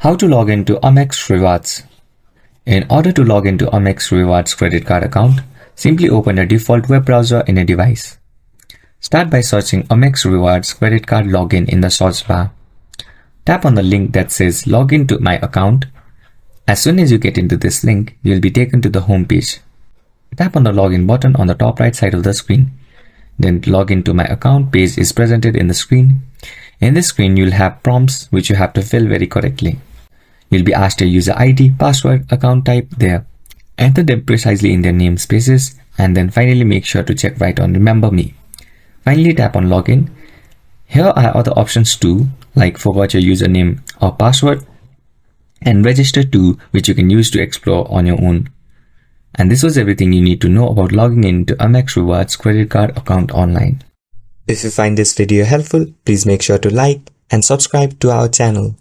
How to log into Amex Rewards. In order to log into Amex Rewards credit card account, simply open the default web browser in a device. Start by searching Amex Rewards credit card login in the search bar. Tap on the link that says login to my account. As soon as you get into this link, you'll be taken to the home page. Tap on the login button on the top right side of the screen. Then login to my account page is presented in the screen. In this screen, you'll have prompts which you have to fill very correctly. You'll be asked your user ID, password, account type there. Enter them precisely in their namespaces and then finally make sure to check right on Remember Me. Finally tap on Login. Here are other options too, like forgot your username or password and register to, which you can use to explore on your own. And this was everything you need to know about logging into Amex Rewards credit card account online. If you find this video helpful, please make sure to like and subscribe to our channel.